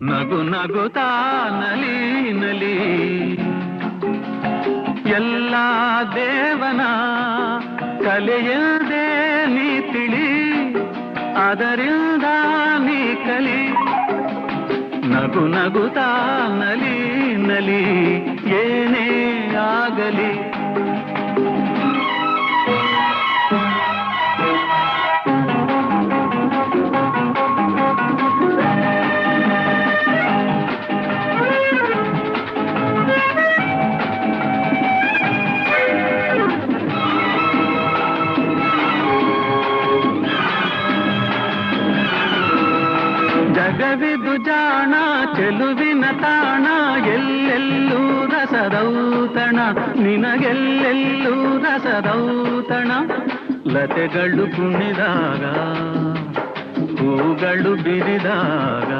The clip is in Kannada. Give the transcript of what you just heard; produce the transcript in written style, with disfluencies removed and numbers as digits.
ನಗು ನಗುತ್ತಾ ನಲಿ ನಲಿ ಎಲ್ಲ ದೇವನ ಕಲೆಯದೆ ನೀ ತಿಳಿ ಅದರಿಂದ ನೀ ಕಲಿ ನಗು ನಗುತ್ತಾ ನಲಿ ನಲಿ ಏನೇ ಆಗಲಿ ಜಗವಿದು ಜಾಣ ಚೆಲುವಿನ ತಾಣ ಎಲ್ಲೆಲ್ಲೂ ರಸದೌತಣ ನಿನಗೆಲ್ಲೆಲ್ಲೂ ರಸದೌತಣ ಲತೆಗಳು ಕುಣಿದಾಗ ಹೂಗಳು ಬಿರಿದಾಗ